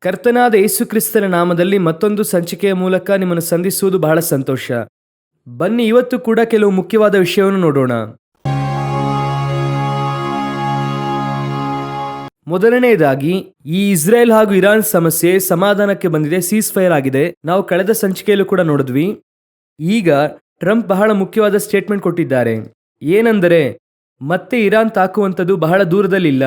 ಕರ್ತನಾದ ಯೇಸುಕ್ರಿಸ್ತನ ನಾಮದಲ್ಲಿ ಮತ್ತೊಂದು ಸಂಚಿಕೆಯ ಮೂಲಕ ನಿಮ್ಮನ್ನು ಸಂಧಿಸುವುದು ಬಹಳ ಸಂತೋಷ. ಬನ್ನಿ ಇವತ್ತು ಕೂಡ ಕೆಲವು ಮುಖ್ಯವಾದ ವಿಷಯವನ್ನು ನೋಡೋಣ. ಮೊದಲನೆಯದಾಗಿ, ಈ ಇಸ್ರೇಲ್ ಹಾಗೂ ಇರಾನ್ ಸಮಸ್ಯೆ ಸಮಾಧಾನಕ್ಕೆ ಬಂದಿದೆ, ಸೀಸ್ ಫೈರ್ ಆಗಿದೆ. ನಾವು ಕಳೆದ ಸಂಚಿಕೆಯಲ್ಲೂ ಕೂಡ ನೋಡಿದ್ವಿ. ಈಗ ಟ್ರಂಪ್ ಬಹಳ ಮುಖ್ಯವಾದ ಸ್ಟೇಟ್ಮೆಂಟ್ ಕೊಟ್ಟಿದ್ದಾರೆ. ಏನೆಂದರೆ, ಮತ್ತೆ ಇರಾನ್ ತಾಕುವಂಥದ್ದು ಬಹಳ ದೂರದಲ್ಲಿಲ್ಲ.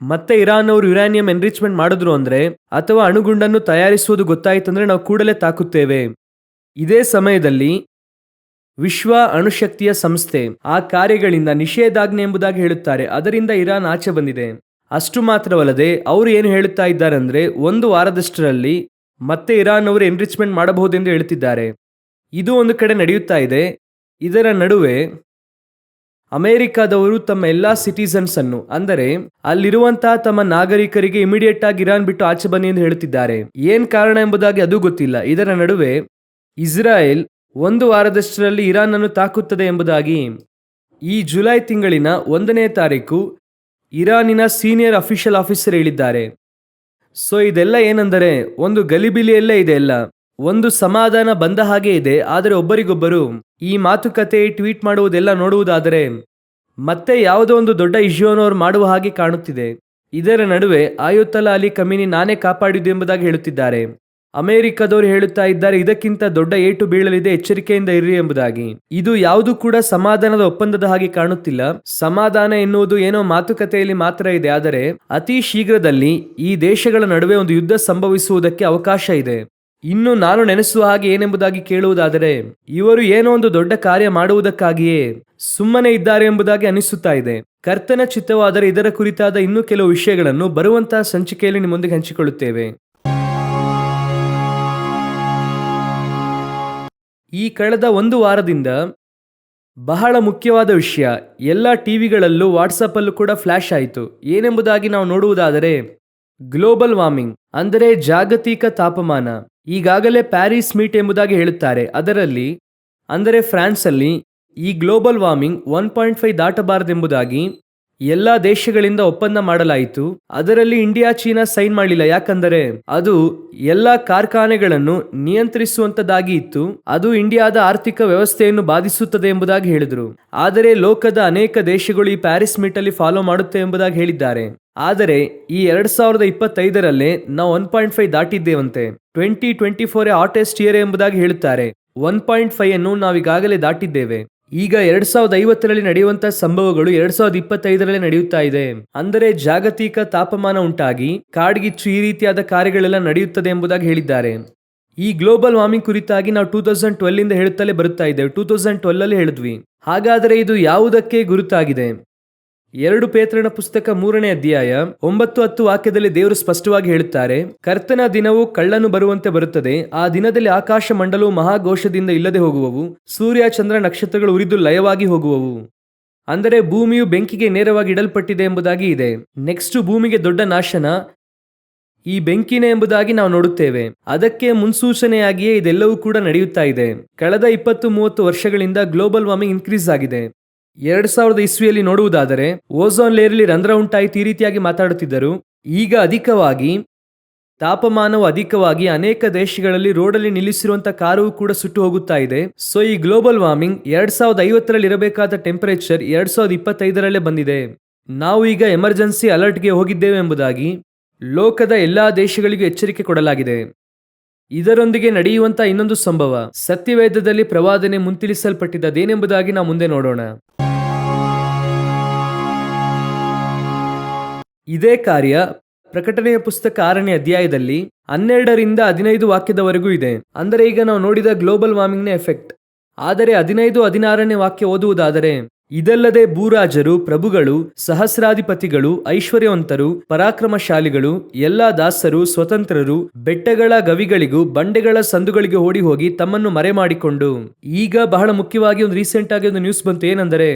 ಮತ್ತೆ ಇರಾನ್ ಅವರು ಯುರೇನಿಯಂ ಎನ್ರಿಚ್ಮೆಂಟ್ ಮಾಡಿದ್ರು ಅಂದ್ರೆ ಅಥವಾ ಅಣುಗುಂಡನ್ನು ತಯಾರಿಸುವುದು ಗೊತ್ತಾಯಿತಂದ್ರೆ ನಾವು ಕೂಡಲೇ ತಾಕುತ್ತೇವೆ. ಇದೇ ಸಮಯದಲ್ಲಿ ವಿಶ್ವ ಅಣುಶಕ್ತಿಯ ಸಂಸ್ಥೆ ಆ ಕಾರ್ಯಗಳಿಂದ ನಿಷೇಧಾಜ್ಞೆ ಎಂಬುದಾಗಿ ಹೇಳುತ್ತಾರೆ. ಅದರಿಂದ ಇರಾನ್ ಆಚೆ ಬಂದಿದೆ. ಅಷ್ಟು ಮಾತ್ರವಲ್ಲದೆ ಅವರು ಏನು ಹೇಳುತ್ತಾ ಇದ್ದಾರೆ ಅಂದ್ರೆ 1 ವಾರದಷ್ಟರಲ್ಲಿ ಮತ್ತೆ ಇರಾನ್ ಅವರು ಎನ್ರಿಚ್ಮೆಂಟ್ ಮಾಡಬಹುದೆಂದು ಹೇಳುತ್ತಿದ್ದಾರೆ. ಇದು ಒಂದು ಕಡೆ ನಡೆಯುತ್ತಾ ಇದೆ. ಇದರ ನಡುವೆ ಅಮೆರಿಕದವರು ತಮ್ಮ ಎಲ್ಲಾ ಸಿಟಿಸನ್ಸ್ ಅನ್ನು, ಅಂದರೆ ಅಲ್ಲಿರುವಂತಹ ತಮ್ಮ ನಾಗರಿಕರಿಗೆ ಇಮಿಡಿಯೇಟ್ ಆಗಿ ಇರಾನ್ ಬಿಟ್ಟು ಆಚೆ ಬನ್ನಿ ಎಂದು ಹೇಳುತ್ತಿದ್ದಾರೆ. ಏನ್ ಕಾರಣ ಎಂಬುದಾಗಿ ಅದು ಗೊತ್ತಿಲ್ಲ. ಇದರ ನಡುವೆ ಇಸ್ರಾಯೇಲ್ 1 ವಾರದಷ್ಟರಲ್ಲಿ ಇರಾನ್ ಅನ್ನು ತಾಕುತ್ತದೆ ಎಂಬುದಾಗಿ ಈ ಜುಲೈ ತಿಂಗಳಿನ 1ನೇ ತಾರೀಕು ಇರಾನಿನ ಸೀನಿಯರ್ ಅಫಿಷಿಯಲ್ ಆಫೀಸರ್ ಹೇಳಿದ್ದಾರೆ. ಸೊ ಇದೆಲ್ಲ ಏನೆಂದರೆ ಒಂದು ಗಲಿಬಿಲಿಯಲ್ಲೇ ಇದೆ. ಎಲ್ಲ ಒಂದು ಸಮಾಧಾನ ಬಂದ ಹಾಗೆ ಇದೆ. ಆದರೆ ಒಬ್ಬರಿಗೊಬ್ಬರು ಈ ಮಾತುಕತೆ ಟ್ವೀಟ್ ಮಾಡುವುದೆಲ್ಲ ನೋಡುವುದಾದರೆ ಮತ್ತೆ ಯಾವುದೋ ಒಂದು ದೊಡ್ಡ ಇಶ್ಯೂವನ್ನು ಅವರು ಮಾಡುವ ಹಾಗೆ ಕಾಣುತ್ತಿದೆ. ಇದರ ನಡುವೆ ಆಯುತ್ತಲ್ಲಾ ಅಲಿ ಖಮೀನಿ ನಾನೇ ಕಾಪಾಡಿದ್ದು ಎಂಬುದಾಗಿ ಹೇಳುತ್ತಿದ್ದಾರೆ. ಅಮೆರಿಕದವರು ಹೇಳುತ್ತಾ ಇದ್ದಾರೆ ಇದಕ್ಕಿಂತ ದೊಡ್ಡ ಏಟು ಬೀಳಲಿದೆ, ಎಚ್ಚರಿಕೆಯಿಂದ ಇರ್ರಿ ಎಂಬುದಾಗಿ. ಇದು ಯಾವುದು ಕೂಡ ಸಮಾಧಾನದ ಒಪ್ಪಂದದ ಹಾಗೆ ಕಾಣುತ್ತಿಲ್ಲ. ಸಮಾಧಾನ ಎನ್ನುವುದು ಏನೋ ಮಾತುಕತೆಯಲ್ಲಿ ಮಾತ್ರ ಇದೆ. ಆದರೆ ಅತಿ ಶೀಘ್ರದಲ್ಲಿ ಈ ದೇಶಗಳ ನಡುವೆ ಒಂದು ಯುದ್ಧ ಸಂಭವಿಸುವುದಕ್ಕೆ ಅವಕಾಶ ಇದೆ. ಇನ್ನು ನಾನು ನೆನೆಸುವ ಹಾಗೆ ಏನೆಂಬುದಾಗಿ ಕೇಳುವುದಾದರೆ, ಇವರು ಏನೋ ಒಂದು ದೊಡ್ಡ ಕಾರ್ಯ ಮಾಡುವುದಕ್ಕಾಗಿಯೇ ಸುಮ್ಮನೆ ಇದ್ದಾರೆ ಎಂಬುದಾಗಿ ಅನಿಸುತ್ತಾ ಇದೆ. ಕರ್ತನ ಚಿತ್ತವಾದರೆ ಇದರ ಕುರಿತಾದ ಇನ್ನೂ ಕೆಲವು ವಿಷಯಗಳನ್ನು ಬರುವಂತಹ ಸಂಚಿಕೆಯಲ್ಲಿ ನಿಮ್ಮೊಂದಿಗೆ ಹಂಚಿಕೊಳ್ಳುತ್ತೇವೆ. ಈ ಕಳೆದ 1 ವಾರದಿಂದ ಬಹಳ ಮುಖ್ಯವಾದ ವಿಷಯ ಎಲ್ಲ ಟಿವಿಗಳಲ್ಲೂ ವಾಟ್ಸಪ್ಪಲ್ಲೂ ಕೂಡ ಫ್ಲಾಶ್ ಆಯಿತು. ಏನೆಂಬುದಾಗಿ ನಾವು ನೋಡುವುದಾದರೆ, ಗ್ಲೋಬಲ್ ವಾರ್ಮಿಂಗ್ ಅಂದರೆ ಜಾಗತಿಕ ತಾಪಮಾನ. ಈಗಾಗಲೇ ಪ್ಯಾರಿಸ್ ಮೀಟ್ ಎಂಬುದಾಗಿ ಹೇಳುತ್ತಾರೆ. ಅದರಲ್ಲಿ ಅಂದರೆ ಫ್ರಾನ್ಸ್ ಅಲ್ಲಿ ಈ ಗ್ಲೋಬಲ್ ವಾರ್ಮಿಂಗ್ 1.5 ದಾಟಬಾರದೆಂಬುದಾಗಿ ಎಲ್ಲ ದೇಶಗಳಿಂದ ಒಪ್ಪಂದ ಮಾಡಲಾಯಿತು. ಅದರಲ್ಲಿ ಇಂಡಿಯಾ, ಚೀನಾ ಸೈನ್ ಮಾಡಲಿಲ್ಲ. ಯಾಕಂದರೆ ಅದು ಎಲ್ಲ ಕಾರ್ಖಾನೆಗಳನ್ನು ನಿಯಂತ್ರಿಸುವಂತದ್ದಾಗಿ ಇತ್ತು. ಅದು ಇಂಡಿಯಾದ ಆರ್ಥಿಕ ವ್ಯವಸ್ಥೆಯನ್ನು ಬಾಧಿಸುತ್ತದೆ ಎಂಬುದಾಗಿ ಹೇಳಿದರು. ಆದರೆ ಲೋಕದ ಅನೇಕ ದೇಶಗಳು ಈ ಪ್ಯಾರಿಸ್ ಮೀಟ್ ಅಲ್ಲಿ ಫಾಲೋ ಮಾಡುತ್ತೆ ಎಂಬುದಾಗಿ ಹೇಳಿದ್ದಾರೆ. ಆದರೆ ಈ 2025ರಲ್ಲೇ ನಾವು 1.5 ದಾಟಿದ್ದೇವಂತೆ. 2024 ಹಾಟೆಸ್ಟ್ ಇಯರ್ ಎಂಬುದಾಗಿ ಹೇಳುತ್ತಾರೆ. 1.5 ಅನ್ನು ನಾವೀಗಾಗಲೇ ದಾಟಿದ್ದೇವೆ. ಈಗ 2050ರಲ್ಲಿ ನಡೆಯುವಂತಹ ಸಂಭವಗಳು 2025ರಲ್ಲಿ ನಡೆಯುತ್ತಾ ಇದೆ. ಅಂದರೆ ಜಾಗತಿಕ ತಾಪಮಾನ ಉಂಟಾಗಿ ಕಾಡ್ಗಿಚ್ಚು ಈ ರೀತಿಯಾದ ಕಾರ್ಯಗಳೆಲ್ಲ ನಡೆಯುತ್ತದೆ ಎಂಬುದಾಗಿ ಹೇಳಿದ್ದಾರೆ. ಈ ಗ್ಲೋಬಲ್ ವಾರ್ಮಿಂಗ್ ಕುರಿತಾಗಿ ನಾವು 2012 ಹೇಳುತ್ತಲೇ ಬರುತ್ತಾ ಇದ್ದೇವೆ. 2012 ಹೇಳಿದ್ವಿ. ಹಾಗಾದರೆ ಇದು ಯಾವುದಕ್ಕೆ ಗುರುತಾಗಿದೆ? 2 ಪೇತ್ರನ ಪುಸ್ತಕ 3ನೇ ಅಧ್ಯಾಯ 9-10 ವಾಕ್ಯದಲ್ಲಿ ದೇವರು ಸ್ಪಷ್ಟವಾಗಿ ಹೇಳುತ್ತಾರೆ, ಕರ್ತನ ದಿನವು ಕಳ್ಳನು ಬರುವಂತೆ ಬರುತ್ತದೆ. ಆ ದಿನದಲ್ಲಿ ಆಕಾಶ ಮಂಡಲವು ಮಹಾಘೋಷದಿಂದ ಇಲ್ಲದೆ ಹೋಗುವವು, ಸೂರ್ಯ ಚಂದ್ರ ನಕ್ಷತ್ರಗಳು ಉರಿದು ಲಯವಾಗಿ ಹೋಗುವವು. ಅಂದರೆ ಭೂಮಿಯು ಬೆಂಕಿಗೆ ನೇರವಾಗಿ ಇಡಲ್ಪಟ್ಟಿದೆ ಎಂಬುದಾಗಿ ಇದೆ. ನೆಕ್ಸ್ಟ್ ಭೂಮಿಗೆ ದೊಡ್ಡ ನಾಶನ ಈ ಬೆಂಕಿನೇ ಎಂಬುದಾಗಿ ನಾವು ನೋಡುತ್ತೇವೆ. ಅದಕ್ಕೆ ಮುನ್ಸೂಚನೆಯಾಗಿಯೇ ಇದೆಲ್ಲವೂ ಕೂಡ ನಡೆಯುತ್ತಾ ಇದೆ. ಕಳೆದ 20-30 ವರ್ಷಗಳಿಂದ ಗ್ಲೋಬಲ್ ವಾರ್ಮಿಂಗ್ ಇನ್ಕ್ರೀಸ್ ಆಗಿದೆ. 2000 ಇಸ್ವಿಯಲ್ಲಿ ನೋಡುವುದಾದರೆ ಓಝೋನ್ ಲೇಯರ್ಲಿ ರಂಧ್ರ ಉಂಟಾಯಿತು, ಈ ರೀತಿಯಾಗಿ ಮಾತಾಡುತ್ತಿದ್ದರು. ಈಗ ತಾಪಮಾನವು ಅಧಿಕವಾಗಿ ಅನೇಕ ದೇಶಗಳಲ್ಲಿ ರೋಡಲ್ಲಿ ನಿಲ್ಲಿಸಿರುವಂತಹ ಕಾರು ಕೂಡ ಸುಟ್ಟು ಹೋಗುತ್ತಾ ಇದೆ. ಸೊ ಈ ಗ್ಲೋಬಲ್ ವಾರ್ಮಿಂಗ್ 2050ರಲ್ಲಿ ಇರಬೇಕಾದ ಟೆಂಪರೇಚರ್ 2025ರಲ್ಲೇ ಬಂದಿದೆ. ನಾವು ಈಗ ಎಮರ್ಜೆನ್ಸಿ ಅಲರ್ಟ್ಗೆ ಹೋಗಿದ್ದೇವೆ ಎಂಬುದಾಗಿ ಲೋಕದ ಎಲ್ಲಾ ದೇಶಗಳಿಗೂ ಎಚ್ಚರಿಕೆ ಕೊಡಲಾಗಿದೆ. ಇದರೊಂದಿಗೆ ನಡೆಯುವಂತಹ ಇನ್ನೊಂದು ಸಂಭವ ಸತ್ಯವೇದದಲ್ಲಿ ಪ್ರವಾದನೆ ಮುಂತಿಳಿಸಲ್ಪಟ್ಟಿದ್ದೇನೆಂಬುದಾಗಿ ನಾವು ಮುಂದೆ ನೋಡೋಣ. ಇದೇ ಕಾರ್ಯ ಪ್ರಕಟಣೆಯ ಪುಸ್ತಕ 6ನೇ ಅಧ್ಯಾಯದಲ್ಲಿ 12ರಿಂದ 15 ವಾಕ್ಯದವರೆಗೂ ಇದೆ. ಅಂದರೆ ಈಗ ನಾವು ನೋಡಿದ ಗ್ಲೋಬಲ್ ವಾರ್ಮಿಂಗ್ನ ಎಫೆಕ್ಟ್. ಆದರೆ 15-16ನೇ ವಾಕ್ಯ ಓದುವುದಾದರೆ, ಇದಲ್ಲದೆ ಭೂರಾಜರು, ಪ್ರಭುಗಳು, ಸಹಸ್ರಾಧಿಪತಿಗಳು, ಐಶ್ವರ್ಯವಂತರು, ಪರಾಕ್ರಮಶಾಲಿಗಳು, ಎಲ್ಲಾ ದಾಸರು, ಸ್ವತಂತ್ರರು, ಬೆಟ್ಟಗಳ ಗವಿಗಳಿಗೂ ಬಂಡೆಗಳ ಸಂದುಗಳಿಗೆ ಓಡಿ ಹೋಗಿ ತಮ್ಮನ್ನು ಮರೆ ಮಾಡಿಕೊಂಡು. ಈಗ ಬಹಳ ಮುಖ್ಯವಾಗಿ ಒಂದು ರೀಸೆಂಟ್ ಆಗಿ ಒಂದು ನ್ಯೂಸ್ ಬಂತು. ಏನೆಂದರೆ,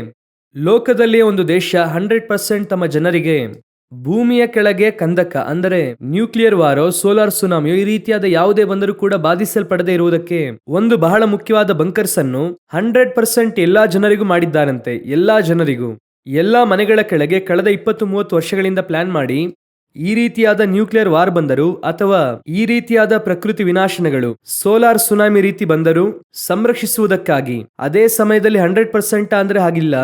ಲೋಕದಲ್ಲಿಯೇ ಒಂದು ದೇಶ 100% ತಮ್ಮ ಜನರಿಗೆ ಭೂಮಿಯ ಕೆಳಗೆ ಕಂದಕ ಅಂದರೆ ನ್ಯೂಕ್ಲಿಯರ್ ವಾರೋ, ಸೋಲಾರ್ ಸುನಾಮಿಯೋ ಈ ರೀತಿಯಾದ ಯಾವುದೇ ಬಂದರೂ ಕೂಡ ಬಾಧಿಸಲ್ಪಡದೆ ಇರುವುದಕ್ಕೆ ಒಂದು ಬಹಳ ಮುಖ್ಯವಾದ ಬಂಕರ್ಸ್ ಅನ್ನು 100% ಎಲ್ಲಾ ಜನರಿಗೂ ಮಾಡಿದ್ದಾರಂತೆ. ಎಲ್ಲಾ ಜನರಿಗೂ ಎಲ್ಲಾ ಮನೆಗಳ ಕೆಳಗೆ ಕಳೆದ 20-30 ವರ್ಷಗಳಿಂದ ಪ್ಲಾನ್ ಮಾಡಿ ಈ ರೀತಿಯಾದ ನ್ಯೂಕ್ಲಿಯರ್ ವಾರ್ ಬಂದರು ಅಥವಾ ಈ ರೀತಿಯಾದ ಪ್ರಕೃತಿ ವಿನಾಶನಗಳು ಸೋಲಾರ್ ಸುನಾಮಿ ರೀತಿ ಬಂದರು ಸಂರಕ್ಷಿಸುವುದಕ್ಕಾಗಿ ಅದೇ ಸಮಯದಲ್ಲಿ 100% ಅಂದ್ರೆ ಹಾಗಿಲ್ಲ,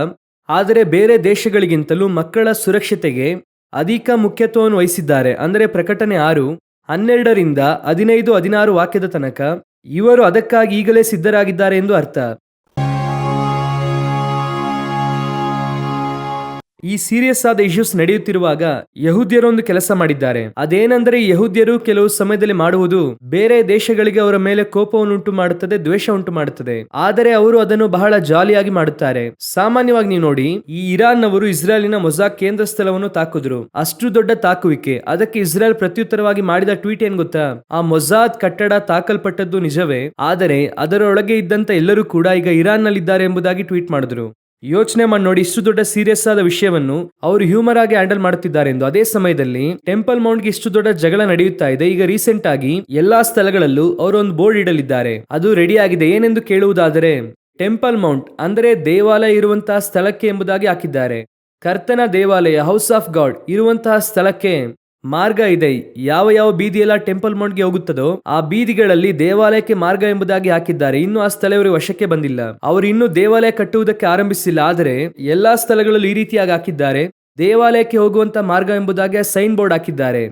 ಆದರೆ ಬೇರೆ ದೇಶಗಳಿಗಿಂತಲೂ ಮಕ್ಕಳ ಸುರಕ್ಷತೆಗೆ ಅಧಿಕ ಮುಖ್ಯತ್ವವನ್ನು ವಹಿಸಿದ್ದಾರೆ. ಅಂದರೆ ಪ್ರಕಟಣೆ 6:12ರಿಂದ 15-16 ವಾಕ್ಯದ ತನಕ ಇವರು ಅದಕ್ಕಾಗಿ ಈಗಲೇ ಸಿದ್ಧರಾಗಿದ್ದಾರೆ ಎಂದು ಅರ್ಥ. ಈ ಸೀರಿಯಸ್ ಆದ ಇಶ್ಯೂಸ್ ನಡೆಯುತ್ತಿರುವಾಗ ಯಹೂದ್ಯರೊಂದು ಕೆಲಸ ಮಾಡಿದ್ದಾರೆ. ಅದೇನೆಂದರೆ ಯಹೂದ್ಯರು ಕೆಲವು ಸಮಯದಲ್ಲಿ ಮಾಡುವುದು ಬೇರೆ ದೇಶಗಳಿಗೆ ಅವರ ಮೇಲೆ ಕೋಪವನ್ನುಂಟು ಮಾಡುತ್ತದೆ, ದ್ವೇಷ ಉಂಟು ಮಾಡುತ್ತದೆ. ಆದರೆ ಅವರು ಅದನ್ನು ಬಹಳ ಜಾಲಿಯಾಗಿ ಮಾಡುತ್ತಾರೆ. ಸಾಮಾನ್ಯವಾಗಿ ನೀವು ನೋಡಿ, ಈ ಇರಾನ್ ನವರು ಇಸ್ರೇಲಿನ ಮೊಸಾಕ್ ಕೇಂದ್ರ ಸ್ಥಳವನ್ನು ತಾಕಿದ್ರು. ಅಷ್ಟು ದೊಡ್ಡ ತಾಕುವಿಕೆ. ಅದಕ್ಕೆ ಇಸ್ರೇಲ್ ಪ್ರತ್ಯುತ್ತರವಾಗಿ ಮಾಡಿದ ಟ್ವೀಟ್ ಏನ್ ಗೊತ್ತಾ? ಆ ಮೊಸಾದ್ ಕಟ್ಟಡ ತಾಕಲ್ಪಟ್ಟದ್ದು ನಿಜವೇ, ಆದರೆ ಅದರೊಳಗೆ ಇದ್ದಂತ ಎಲ್ಲರೂ ಕೂಡ ಈಗ ಇರಾನ್ ನಲ್ಲಿದ್ದಾರೆ ಎಂಬುದಾಗಿ ಟ್ವೀಟ್ ಮಾಡಿದ್ರು. ಯೋಚನೆ ಮಾಡಿ ನೋಡಿ, ಇಷ್ಟು ದೊಡ್ಡ ಸೀರಿಯಸ್ ಆದ ವಿಷಯವನ್ನು ಅವರು ಹ್ಯೂಮರ್ ಆಗಿ ಹ್ಯಾಂಡಲ್ ಮಾಡುತ್ತಿದ್ದಾರೆ ಎಂದು. ಅದೇ ಸಮಯದಲ್ಲಿ ಟೆಂಪಲ್ ಮೌಂಟ್ಗೆ ಇಷ್ಟು ದೊಡ್ಡ ಜಗಳ ನಡೆಯುತ್ತಾ ಇದೆ. ಈಗ ರೀಸೆಂಟ್ ಆಗಿ ಎಲ್ಲಾ ಸ್ಥಳಗಳಲ್ಲೂ ಅವರು ಒಂದು ಬೋರ್ಡ್ ಇಡಲಿದ್ದಾರೆ. ಅದು ರೆಡಿ ಆಗಿದೆ. ಏನೆಂದು ಕೇಳುವುದಾದರೆ, ಟೆಂಪಲ್ ಮೌಂಟ್ ಅಂದರೆ ದೇವಾಲಯ ಇರುವಂತಹ ಸ್ಥಳಕ್ಕೆ ಎಂಬುದಾಗಿ ಹಾಕಿದ್ದಾರೆ. ಕರ್ತನ ದೇವಾಲಯ, ಹೌಸ್ ಆಫ್ ಗಾಡ್ ಇರುವಂತಹ ಸ್ಥಳಕ್ಕೆ ಮಾರ್ಗ ಇದೆ. ಯಾವ ಯಾವ ಬೀದಿಯೆಲ್ಲ ಟೆಂಪಲ್ ಮೌಂಟ್ಗೆ ಹೋಗುತ್ತದೋ ಆ ಬೀದಿಗಳಲ್ಲಿ ದೇವಾಲಯಕ್ಕೆ ಮಾರ್ಗ ಎಂಬುದಾಗಿ ಹಾಕಿದ್ದಾರೆ. ಇನ್ನು ಆ ಸ್ಥಳ ಇವರಿಗೆ ವಶಕ್ಕೆ ಬಂದಿಲ್ಲ. ಅವರು ಇನ್ನೂ ದೇವಾಲಯ ಕಟ್ಟುವುದಕ್ಕೆ ಆರಂಭಿಸಿಲ್ಲ. ಆದರೆ ಎಲ್ಲಾ ಸ್ಥಳಗಳಲ್ಲೂ ಈ ರೀತಿಯಾಗಿ ಹಾಕಿದ್ದಾರೆ. ದೇವಾಲಯಕ್ಕೆ ಹೋಗುವಂತ ಮಾರ್ಗ ಎಂಬುದಾಗಿ ಸೈನ್ ಬೋರ್ಡ್ ಹಾಕಿದ್ದಾರೆ.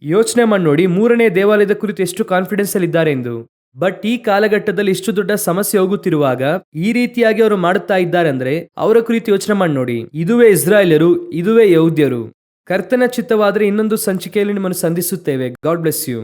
ಯೋಚನೆ ಮಾಡಿ ನೋಡಿ, 3ನೇ ದೇವಾಲಯದ ಕುರಿತು ಎಷ್ಟು ಕಾನ್ಫಿಡೆನ್ಸ್ ಅಲ್ಲಿ ಇದ್ದಾರೆ ಎಂದು. ಬಟ್ ಈ ಕಾಲಘಟ್ಟದಲ್ಲಿ ಇಷ್ಟು ದೊಡ್ಡ ಸಮಸ್ಯೆ ಹೋಗುತ್ತಿರುವಾಗ ಈ ರೀತಿಯಾಗಿ ಅವರು ಮಾಡುತ್ತಾ ಇದ್ದಾರೆ ಅಂದ್ರೆ ಅವರ ಕುರಿತು ಯೋಚನೆ ಮಾಡಿ ನೋಡಿ. ಇದುವೇ ಇಸ್ರಾಯೇಲ್ಯರು, ಇದುವೇ ಯಹೂದ್ಯರು. ಕರ್ತನ ಚಿತ್ತವಾದರೆ ಇನ್ನೊಂದು ಸಂಚಿಕೆಯಲ್ಲಿ ನಿಮ್ಮನ್ನು ಸಂಧಿಸುತ್ತೇವೆ. God bless you.